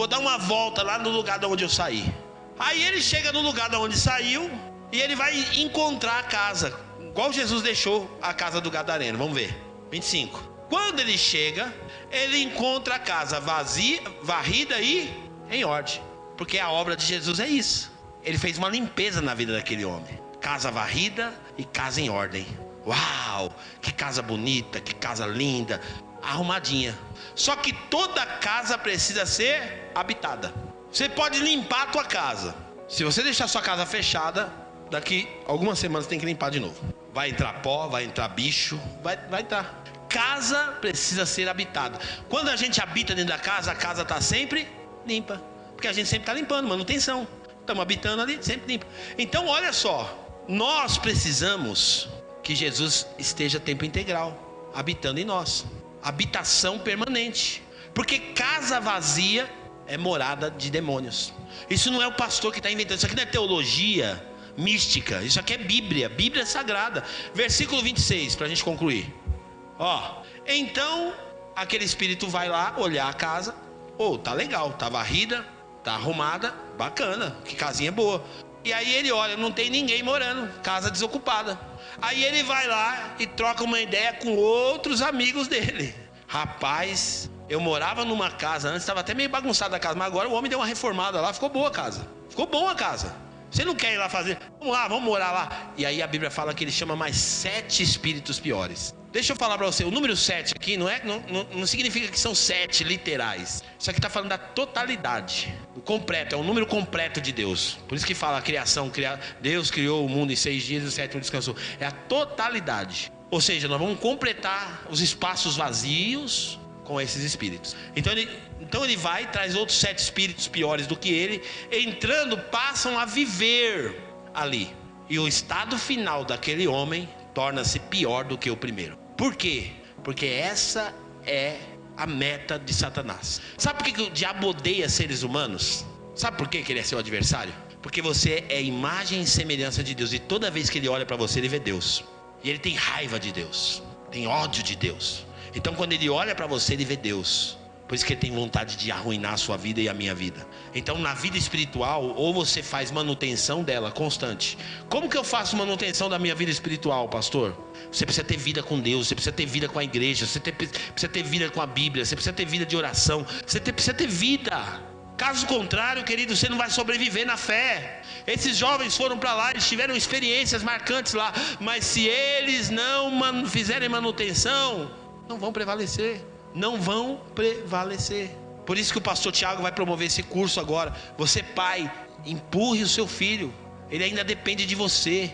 dar uma volta lá no lugar de onde eu saí. Aí ele chega no lugar de onde saiu e ele vai encontrar a casa, igual Jesus deixou a casa do gadareno. Vamos ver, 25. Quando ele chega, ele encontra a casa vazia, varrida e em ordem. Porque a obra de Jesus é isso. Ele fez uma limpeza na vida daquele homem. Casa varrida e casa em ordem. Uau, que casa bonita, que casa linda, arrumadinha. Só que toda casa precisa ser habitada. Você pode limpar a tua casa. Se você deixar a sua casa fechada, daqui algumas semanas tem que limpar de novo. Vai entrar pó, vai entrar bicho, vai entrar. Casa precisa ser habitada. Quando a gente habita dentro da casa, a casa está sempre limpa. Porque a gente sempre está limpando, manutenção. Estamos habitando ali, sempre limpa. Então olha só, nós precisamos que Jesus esteja tempo integral, habitando em nós. Habitação permanente. Porque casa vazia é morada de demônios. Isso não é o pastor que está inventando. Isso aqui não é teologia mística. Isso aqui é Bíblia. Bíblia sagrada. Versículo 26, para a gente concluir. Então aquele espírito vai lá olhar a casa. Tá legal, tá varrida, tá arrumada, bacana, que casinha boa. E aí ele olha, não tem ninguém morando, casa desocupada. Aí ele vai lá e troca uma ideia com outros amigos dele. Rapaz, eu morava numa casa antes, estava até meio bagunçada a casa, mas agora o homem deu uma reformada lá, ficou boa a casa. Ficou boa a casa. Você não quer ir lá fazer? Vamos lá, vamos morar lá. E aí a Bíblia fala que ele chama mais 7 espíritos piores. Deixa eu falar para você, o número 7 aqui não significa que são 7 literais. Isso aqui está falando da totalidade, o completo, é o número completo de Deus. Por isso que fala a criação, Deus criou o mundo em 6 dias e o 7º descansou. É a totalidade. Ou seja, nós vamos completar os espaços vazios com esses espíritos. Então ele vai, traz outros 7 espíritos piores do que ele, entrando, passam a viver ali. E o estado final daquele homem torna-se pior do que o primeiro. Por quê? Porque essa é a meta de Satanás. Sabe por que o diabo odeia seres humanos? Sabe por que ele é seu adversário? Porque você é imagem e semelhança de Deus. E toda vez que ele olha para você, ele vê Deus. E ele tem raiva de Deus, tem ódio de Deus. Então quando ele olha para você, ele vê Deus. Por isso que ele tem vontade de arruinar a sua vida e a minha vida. Então na vida espiritual, ou você faz manutenção dela constante. Como que eu faço manutenção da minha vida espiritual, pastor? Você precisa ter vida com Deus, você precisa ter vida com a igreja, você precisa ter vida com a Bíblia, você precisa ter vida de oração, você precisa ter vida. Caso contrário, querido, você não vai sobreviver na fé. Esses jovens foram para lá, eles tiveram experiências marcantes lá, mas se eles não fizerem manutenção, não vão prevalecer. Não vão prevalecer. Por isso que o pastor Tiago vai promover esse curso agora. Você, pai, empurre o seu filho. Ele ainda depende de você.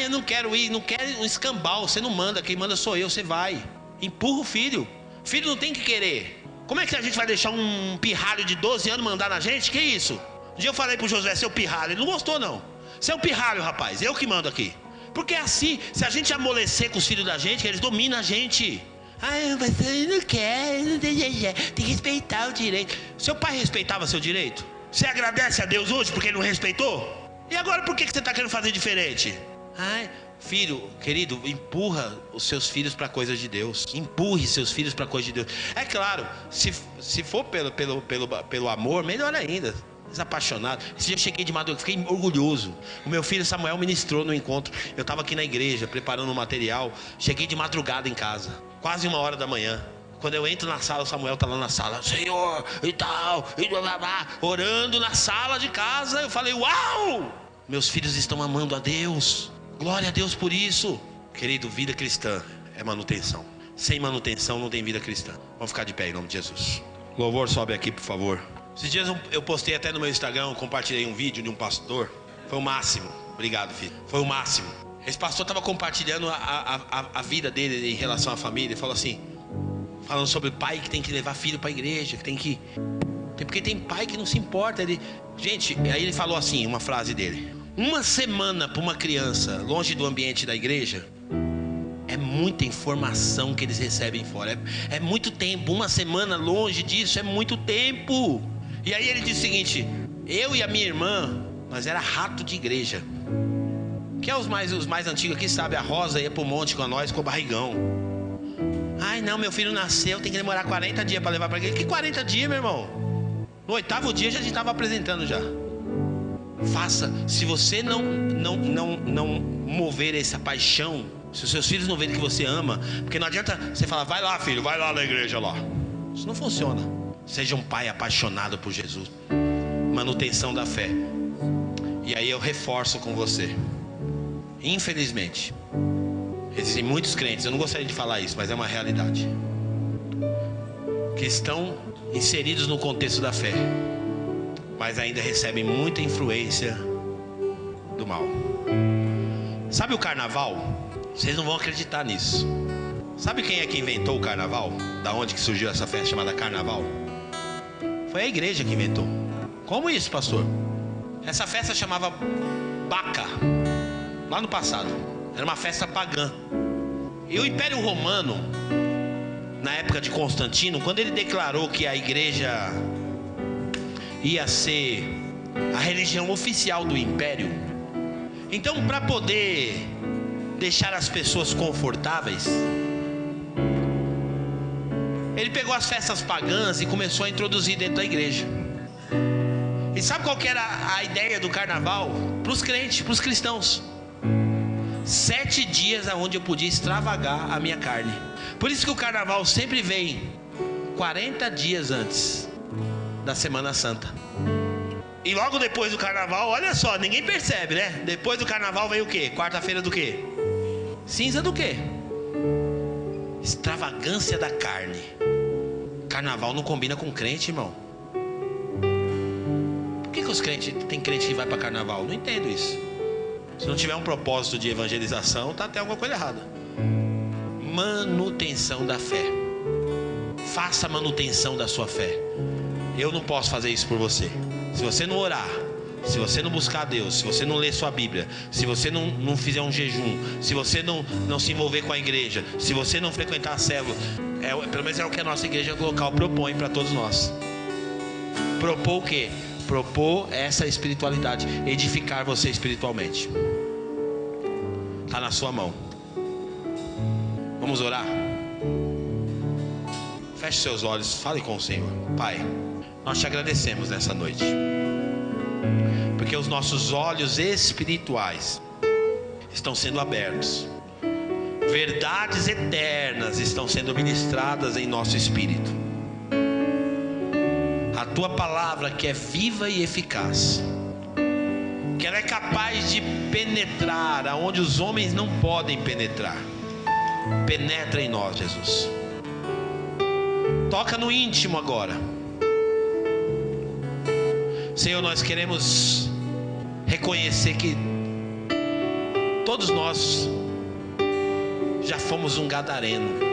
Eu não quero ir, não quero um escambau. Você não manda, quem manda sou eu, você vai. Empurra o filho. Filho não tem que querer. Como é que a gente vai deixar um pirralho de 12 anos mandar na gente? Que isso? Um dia eu falei pro Josué, seu pirralho. Ele não gostou não. Você é um pirralho, rapaz, eu que mando aqui. Porque é assim, se a gente amolecer com os filhos da gente, eles dominam a gente. Mas eu não quero, tem que respeitar o direito. Seu pai respeitava seu direito? Você agradece a Deus hoje porque ele não respeitou? E agora por que você está querendo fazer diferente? Filho, querido, empurra os seus filhos para coisas de Deus. Empurre seus filhos para coisas de Deus. É claro, se for pelo amor, melhor ainda. Desapaixonado. Esse dia eu cheguei de madrugada, fiquei orgulhoso. O meu filho Samuel ministrou no encontro. Eu estava aqui na igreja, preparando o material. Cheguei de madrugada em casa, quase 1h da manhã. Quando eu entro na sala, o Samuel está lá na sala. Senhor, e tal, e blá, blá, blá, orando na sala de casa. Eu falei, uau! Meus filhos estão amando a Deus. Glória a Deus por isso. Querido, vida cristã é manutenção. Sem manutenção não tem vida cristã. Vamos ficar de pé em nome de Jesus. Louvor, sobe aqui, por favor. Esses dias eu postei até no meu Instagram, compartilhei um vídeo de um pastor. Foi o máximo. Obrigado, filho. Foi o máximo. Esse pastor estava compartilhando a vida dele em relação à família. Ele falou assim, falando sobre pai que tem que levar filho para a igreja, que tem que... Porque tem pai que não se importa. Gente, aí ele falou assim, uma frase dele: 1 semana para uma criança longe do ambiente da igreja é muita informação que eles recebem fora. É muito tempo. 1 semana longe disso é muito tempo. E aí ele disse o seguinte: eu e a minha irmã, nós era rato de igreja. Que é os mais antigos aqui, sabe? A Rosa ia pro monte com nós com o barrigão. Ai não, meu filho nasceu, tem que demorar 40 dias para levar para a igreja. Que 40 dias, meu irmão? No 8º dia a gente estava apresentando já. Faça. Se você não mover essa paixão, se os seus filhos não verem que você ama, porque não adianta você falar, vai lá filho, vai lá na igreja lá. Isso não funciona. Seja um pai apaixonado por Jesus. Manutenção da fé. E aí eu reforço com você. Infelizmente existem muitos crentes, eu não gostaria de falar isso, mas é uma realidade, que estão inseridos no contexto da fé, mas ainda recebem muita influência do mal. Sabe o carnaval? Vocês não vão acreditar nisso. Sabe quem é que inventou o carnaval? Da onde que surgiu essa festa chamada carnaval? Foi a igreja que inventou. Como isso, pastor? Essa festa chamava Baca, lá no passado. Era uma festa pagã. E o Império Romano, na época de Constantino, quando ele declarou que a igreja ia ser a religião oficial do império, então, para poder deixar as pessoas confortáveis, ele pegou as festas pagãs e começou a introduzir dentro da igreja. E sabe qual que era a ideia do carnaval? Para os crentes, para os cristãos: 7 dias onde eu podia extravagar a minha carne. Por isso que o carnaval sempre vem 40 dias antes da Semana Santa. E logo depois do carnaval, olha só, ninguém percebe, né? Depois do carnaval vem o quê? Quarta-feira do quê? Cinza do quê? Extravagância da carne. Carnaval não combina com crente, irmão. Por que os crentes, tem crente que vai para carnaval? Não entendo isso. Se não tiver um propósito de evangelização, tá até alguma coisa errada. Manutenção da fé. Faça a manutenção da sua fé. Eu não posso fazer isso por você. Se você não orar, se você não buscar a Deus, se você não ler sua Bíblia, se você não fizer um jejum, se você não se envolver com a igreja, se você não frequentar a célula, pelo menos é o que a nossa igreja local propõe para todos nós. Propor o quê? Propor essa espiritualidade, edificar você espiritualmente. Está na sua mão. Vamos orar? Feche seus olhos, fale com o Senhor. Pai, nós te agradecemos nessa noite, porque os nossos olhos espirituais estão sendo abertos. Verdades eternas estão sendo ministradas em nosso espírito. A tua palavra, que é viva e eficaz, que ela é capaz de penetrar aonde os homens não podem penetrar. Penetra em nós, Jesus. Toca no íntimo agora. Senhor, nós queremos reconhecer que todos nós já fomos um gadareno.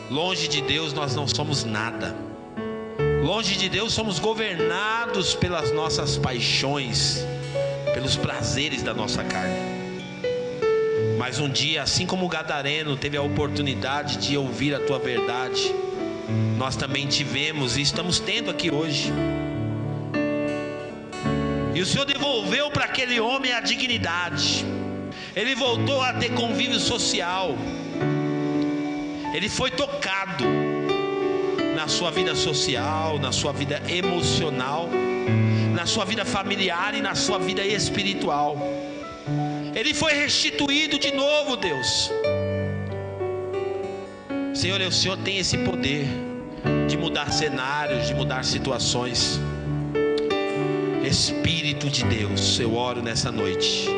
Longe de Deus nós não somos nada. Longe de Deus somos governados pelas nossas paixões, pelos prazeres da nossa carne. Mas um dia, assim como o gadareno teve a oportunidade de ouvir a tua verdade, nós também tivemos e estamos tendo aqui hoje. E o Senhor devolveu para aquele homem a dignidade. Ele voltou a ter convívio social. Ele foi tocado na sua vida social, na sua vida emocional, na sua vida familiar e na sua vida espiritual. Ele foi restituído de novo, Deus. Senhor, o Senhor tem esse poder de mudar cenários, de mudar situações. Espírito de Deus, eu oro nessa noite,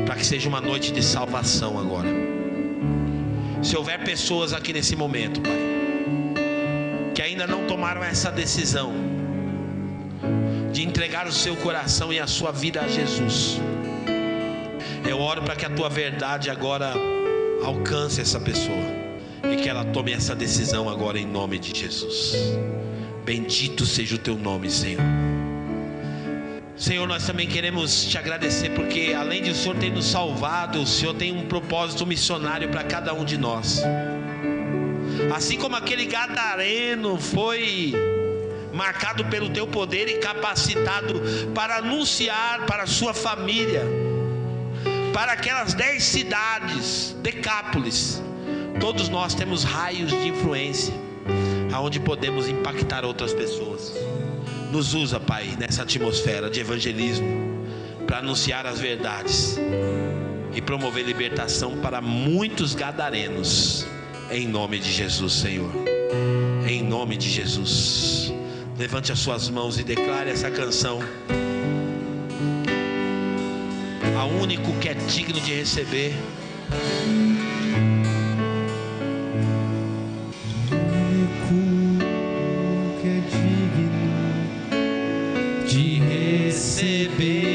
para que seja uma noite de salvação agora. Se houver pessoas aqui nesse momento, Pai, que ainda não tomaram essa decisão de entregar o seu coração e a sua vida a Jesus, eu oro para que a tua verdade agora alcance essa pessoa e que ela tome essa decisão agora em nome de Jesus. Bendito seja o teu nome, Senhor. Senhor, nós também queremos te agradecer, porque além de o Senhor ter nos salvado, o Senhor tem um propósito missionário para cada um de nós. Assim como aquele gadareno foi marcado pelo teu poder e capacitado para anunciar para a sua família, para aquelas 10 cidades, Decápolis, todos nós temos raios de influência, aonde podemos impactar outras pessoas. Nos usa, Pai, nessa atmosfera de evangelismo, para anunciar as verdades e promover libertação para muitos gadarenos, em nome de Jesus, Senhor. Em nome de Jesus. Levante as suas mãos e declare essa canção ao único que é digno de receber. Receber